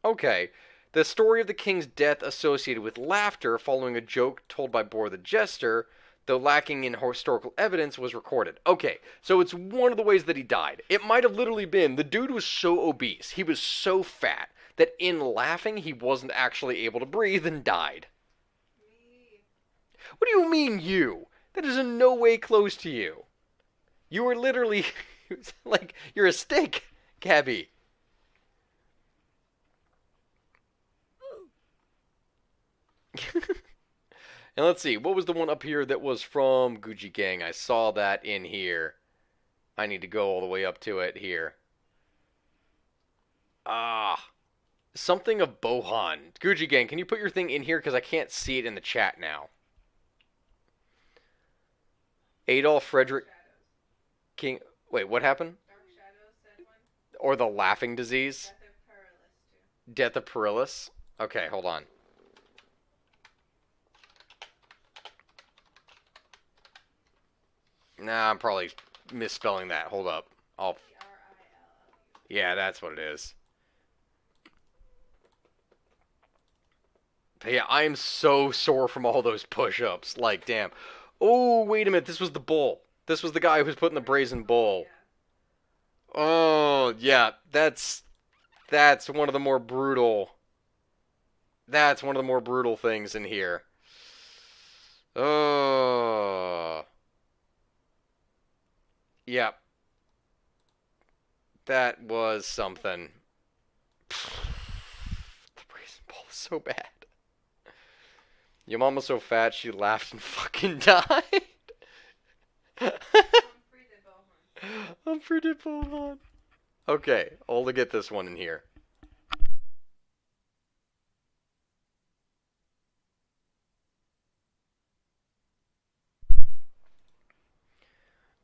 Okay, the story of the king's death associated with laughter following a joke told by Bor the Jester, though lacking in historical evidence, was recorded. Okay, so it's one of the ways that he died. It might have literally been, the dude was so obese, he was so fat, that in laughing he wasn't actually able to breathe and died. What do you mean you? That is in no way close to you. You were literally, like, you're a stick, Gabby. And let's see, what was the one up here that was from Gucci Gang? I saw that in here. I need to go all the way up to it here. Something of Bohan. Gucci Gang, can you put your thing in here? Because I can't see it in the chat now. Adolf Frederick King. Wait, what happened? Dark Shadows said one. Or the laughing disease? Death of Perilous, too. Death of Perilous? Okay, hold on. Nah, I'm probably misspelling that. Hold up. Perilous. Yeah, that's what it is. But yeah, I am so sore from all those push-ups. Like, damn. Oh, wait a minute. This was the bull. This was the guy who was putting the brazen bull. Oh, yeah. That's one of the more brutal... That's one of the more brutal things in here. Oh... Yep. That was something. The brazen bull is so bad. Your mom was so fat she laughed and fucking died. Humphrey de Bohun. Okay, I'll get this one in here.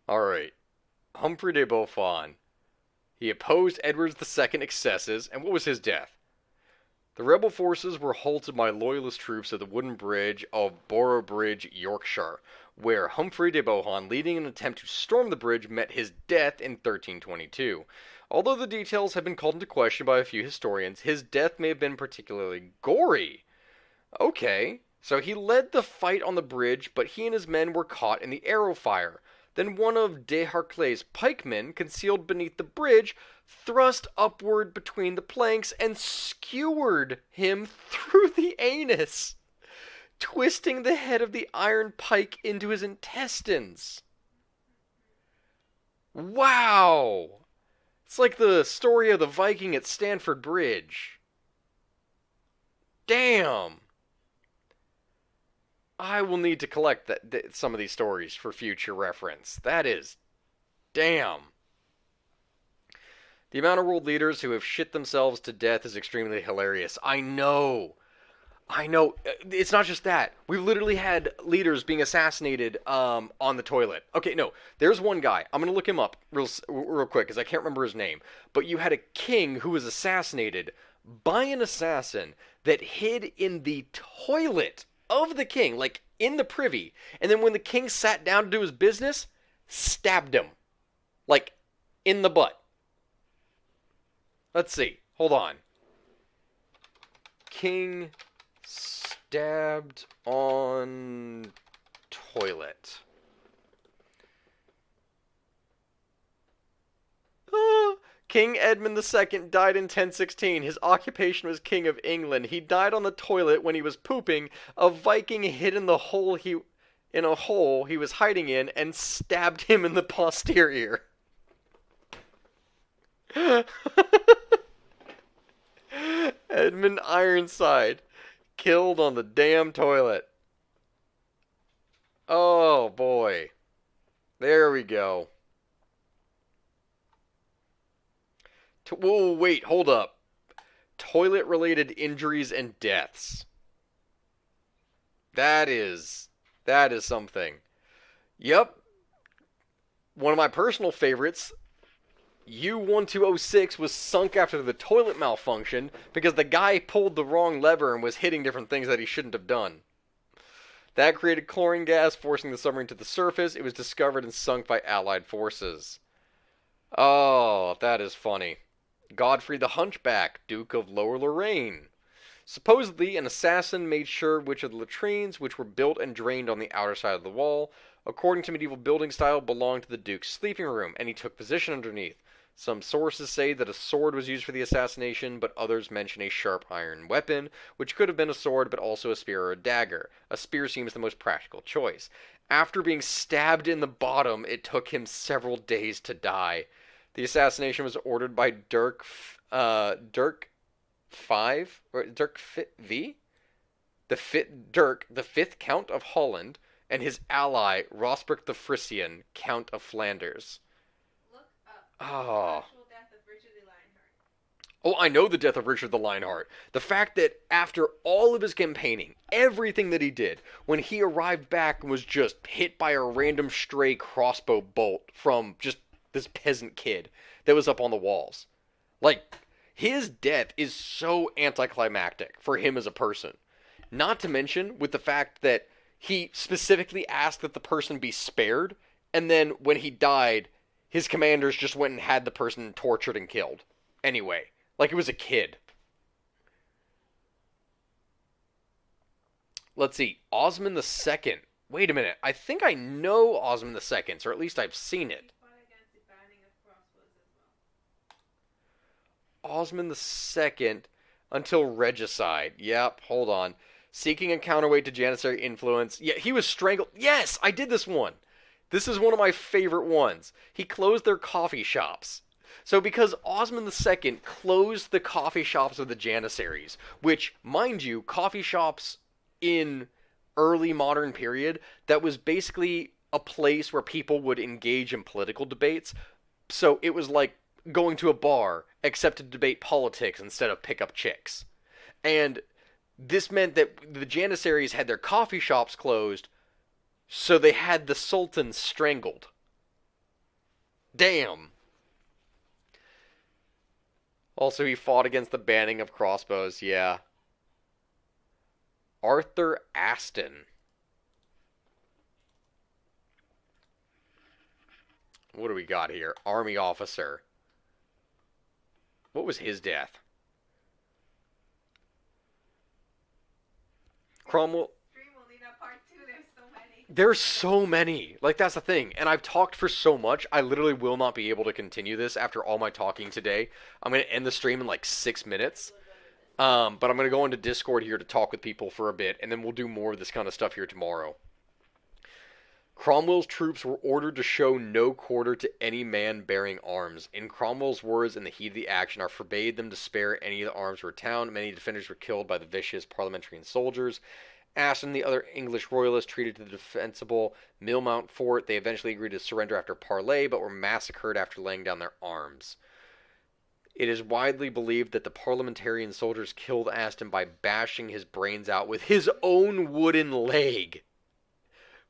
Alright. Humphrey de Bohun. He opposed Edward II's excesses, and what was his death? The rebel forces were halted by loyalist troops at the wooden bridge of Boroughbridge, Yorkshire, where Humphrey de Bohun, leading an attempt to storm the bridge, met his death in 1322. Although the details have been called into question by a few historians, his death may have been particularly gory. Okay, so he led the fight on the bridge, but he and his men were caught in the arrow fire. Then one of de Harclay's pikemen, concealed beneath the bridge, thrust upward between the planks and skewered him through the anus, twisting the head of the iron pike into his intestines. Wow! It's like the story of the Viking at Stamford Bridge. Damn! I will need to collect some of these stories for future reference. That is... damn. The amount of world leaders who have shit themselves to death is extremely hilarious. I know. It's not just that. We've literally had leaders being assassinated on the toilet. Okay, no. There's one guy. I'm going to look him up real quick because I can't remember his name. But you had a king who was assassinated by an assassin that hid in the toilet of the king, like in the privy. And then when the king sat down to do his business, stabbed him. Like, in the butt. Let's see. Hold on. King stabbed on toilet. King Edmund II died in 1016. His occupation was King of England. He died on the toilet when he was pooping. A Viking hid in a hole he was hiding in and stabbed him in the posterior. Edmund Ironside, killed on the damn toilet. Oh boy. There we go. Whoa, wait, hold up. Toilet-related injuries and deaths. That is something. Yep. One of my personal favorites, U-1206 was sunk after the toilet malfunctioned because the guy pulled the wrong lever and was hitting different things that he shouldn't have done. That created chlorine gas, forcing the submarine to the surface. It was discovered and sunk by Allied forces. Oh, that is funny. Godfrey the Hunchback, Duke of Lower Lorraine. Supposedly, an assassin made sure which of the latrines, which were built and drained on the outer side of the wall, according to medieval building style, belonged to the Duke's sleeping room, and he took position underneath. Some sources say that a sword was used for the assassination, but others mention a sharp iron weapon, which could have been a sword, but also a spear or a dagger. A spear seems the most practical choice. After being stabbed in the bottom, it took him several days to die. The assassination was ordered by Dirk V, the fifth Count of Holland, and his ally Rosberg the Frisian, Count of Flanders. Look up Oh. the actual death of Richard the Lionheart. Oh, I know the death of Richard the Lionheart. The fact that after all of his campaigning, everything that he did, when he arrived back and was just hit by a random stray crossbow bolt from just this peasant kid that was up on the walls. Like, his death is so anticlimactic for him as a person. Not to mention with the fact that he specifically asked that the person be spared, and then when he died, his commanders just went and had the person tortured and killed. Anyway, like it was a kid. Let's see, Osman II. Wait a minute, I think I know Osman II, or at least I've seen it. He fought against the banning of crossbows as well. Osman II until regicide. Yep, hold on. Seeking a counterweight to Janissary influence. Yeah, he was strangled. Yes, I did this one. This is one of my favorite ones. He closed their coffee shops. So because Osman II closed the coffee shops of the Janissaries, which, mind you, coffee shops in early modern period, that was basically a place where people would engage in political debates. So it was like going to a bar, except to debate politics instead of pick up chicks. And this meant that the Janissaries had their coffee shops closed, so they had the Sultan strangled. Damn. Also, he fought against the banning of crossbows, yeah. Arthur Aston. What do we got here? Army officer. What was his death? Cromwell. Dream will lead up part 2. There's so many. There's so many. Like, that's the thing. And I've talked for so much, I literally will not be able to continue this after all my talking today. I'm going to end the stream in like 6 minutes. But I'm going to go into Discord here to talk with people for a bit, and then we'll do more of this kind of stuff here tomorrow. Cromwell's troops were ordered to show no quarter to any man bearing arms. In Cromwell's words, in the heat of the action, I forbade them to spare any of the arms for a town. Many defenders were killed by the vicious parliamentarian soldiers. Aston and the other English royalists treated the defensible Millmount fort. They eventually agreed to surrender after parley, but were massacred after laying down their arms. It is widely believed that the parliamentarian soldiers killed Aston by bashing his brains out with his own wooden leg,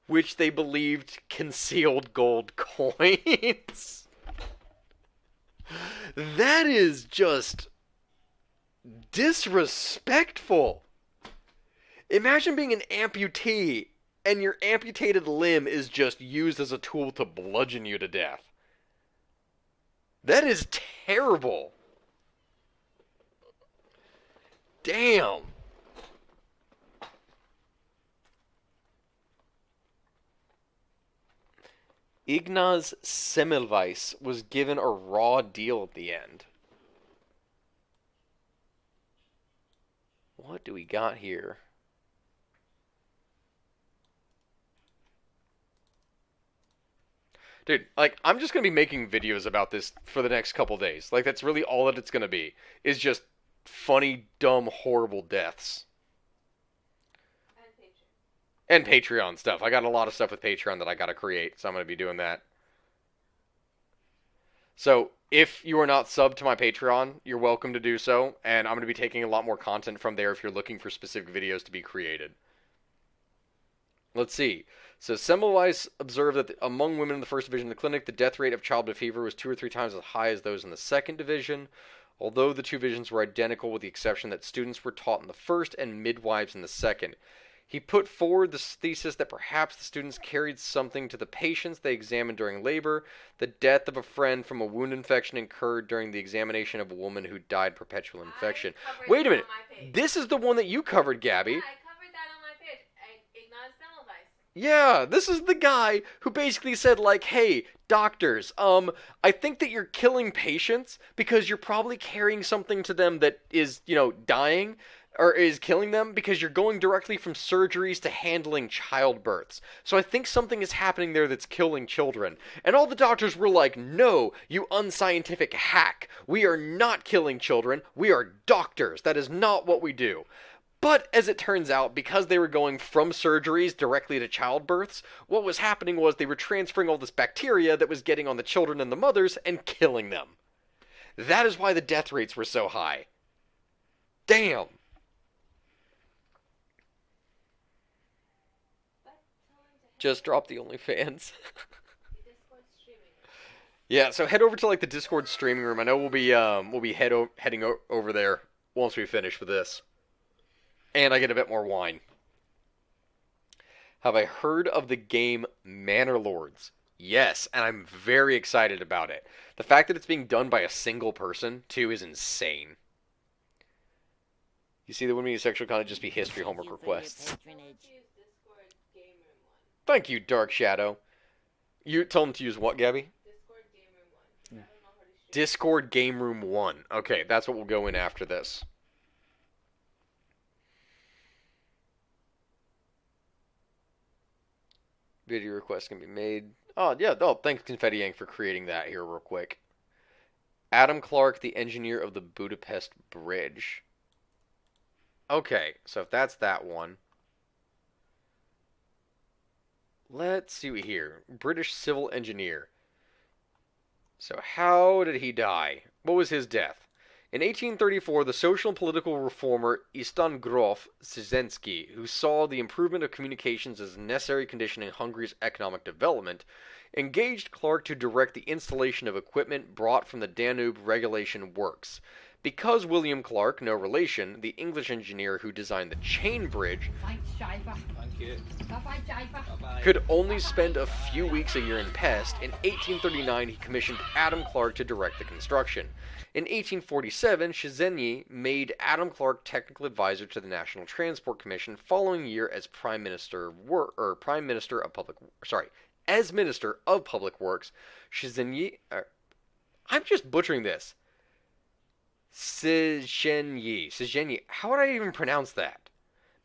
which they believed concealed gold coins. That is just disrespectful. Imagine being an amputee, and your amputated limb is just used as a tool to bludgeon you to death. That is terrible. Damn. Ignaz Semmelweis was given a raw deal at the end. What do we got here? Dude, like, I'm just going to be making videos about this for the next couple days. Like, that's really all that it's going to be. Is just funny, dumb, horrible deaths. And Patreon stuff. I got a lot of stuff with Patreon that I got to create, so I'm going to be doing that. So, if you are not subbed to my Patreon, you're welcome to do so, and I'm going to be taking a lot more content from there if you're looking for specific videos to be created. Let's see. So, Semmelweis observed that among women in the first division of the clinic, the death rate of childbed fever was 2 or 3 times as high as those in the second division, although the two divisions were identical with the exception that students were taught in the first and midwives in the second. He put forward the thesis that perhaps the students carried something to the patients they examined during labor. The death of a friend from a wound infection occurred during the examination of a woman who died perpetual infection. Wait a minute. This is the one that you covered, Gabby. Yeah, I covered that on my page. Ignaz Semmelweis. Yeah, this is the guy who basically said, like, hey, doctors, I think that you're killing patients because you're probably carrying something to them that is, dying, or is killing them because you're going directly from surgeries to handling childbirths. So I think something is happening there that's killing children. And all the doctors were like, no, you unscientific hack. We are not killing children. We are doctors. That is not what we do. But as it turns out, because they were going from surgeries directly to childbirths, what was happening was they were transferring all this bacteria that was getting on the children and the mothers and killing them. That is why the death rates were so high. Damn. Just drop the OnlyFans. Yeah, so head over to like the Discord streaming room. I know we'll be heading over there once we finish with this. And I get a bit more wine. Have I heard of the game Manor Lords? Yes, and I'm very excited about it. The fact that it's being done by a single person, too, is insane. You see, the women sexual content just be history homework requests. Thank you, Dark Shadow. You tell them to use what, Gabby? Discord Game Room 1. Okay, that's what we'll go in after this. Video requests can be made. Oh, yeah. Oh, thanks, Confetti Yang, for creating that here real quick. Adam Clark, the engineer of the Budapest Bridge. Okay, so if that's that one. Let's see here. British civil engineer. So how did he die? What was his death? In 1834, the social and political reformer István Gróf Széchenyi, who saw the improvement of communications as a necessary condition in Hungary's economic development, engaged Clark to direct the installation of equipment brought from the Danube regulation works. Because William Clark, no relation, the English engineer who designed the chain bridge, could only spend a few weeks a year in Pest, in 1839 he commissioned Adam Clark to direct the construction. In 1847, Széchenyi made Adam Clark technical advisor to the National Transport Commission, following year as Minister of Public Works. Széchenyi, I'm just butchering this. Széchenyi, how would I even pronounce that?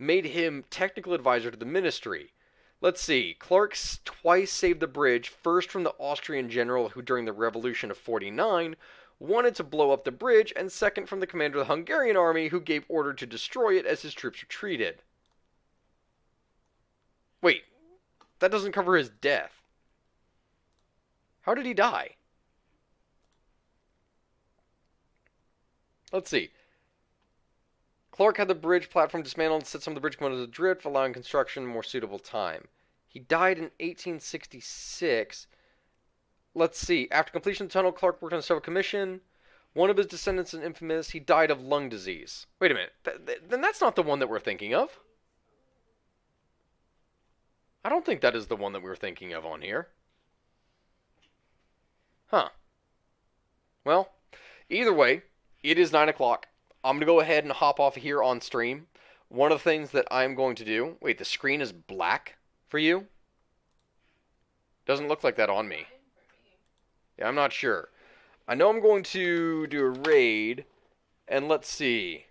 Made him technical advisor to the ministry. Let's see, Clark twice saved the bridge, first from the Austrian general who during the Revolution of 49 wanted to blow up the bridge, and second from the commander of the Hungarian army who gave order to destroy it as his troops retreated. Wait, that doesn't cover his death. How did he die? Let's see. Clark had the bridge platform dismantled and set some of the bridge components adrift, allowing construction a more suitable time. He died in 1866. Let's see. After completion of the tunnel, Clark worked on a civil commission. One of his descendants is infamous. He died of lung disease. Wait a minute. Then that's not the one that we're thinking of. I don't think that is the one that we were thinking of on here. Huh. Well, either way, it is 9 o'clock. I'm going to go ahead and hop off here on stream. One of the things that I'm going to do... Wait, the screen is black for you? Doesn't look like that on me. Yeah, I'm not sure. I know I'm going to do a raid, and let's see.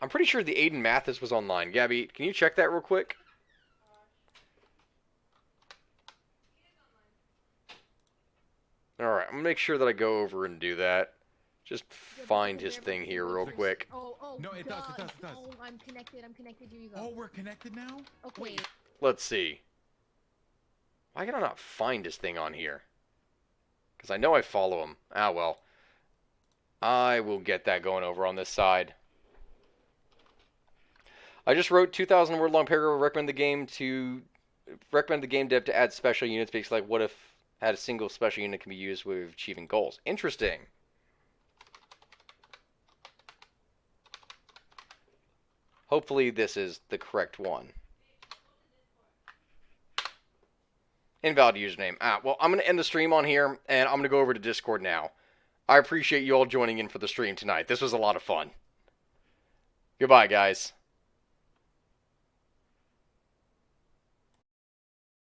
I'm pretty sure the Aiden Mathis was online. Gabby, can you check that real quick? Alright, I'm going to make sure that I go over and do that. Just find his thing here real quick. Oh, No, it does, it does, it does. Oh, I'm connected, Here you go. Oh, we're connected now? Okay. Let's see. Why can I not find his thing on here? Because I know I follow him. Ah, well. I will get that going over on this side. I just wrote 2,000 word long paragraph. Recommend the game dev to add special units. Basically, like, what if had a single special unit can be used with achieving goals? Interesting. Hopefully this is the correct one. Invalid username. Ah, well, I'm going to end the stream on here, and I'm going to go over to Discord now. I appreciate you all joining in for the stream tonight. This was a lot of fun. Goodbye, guys.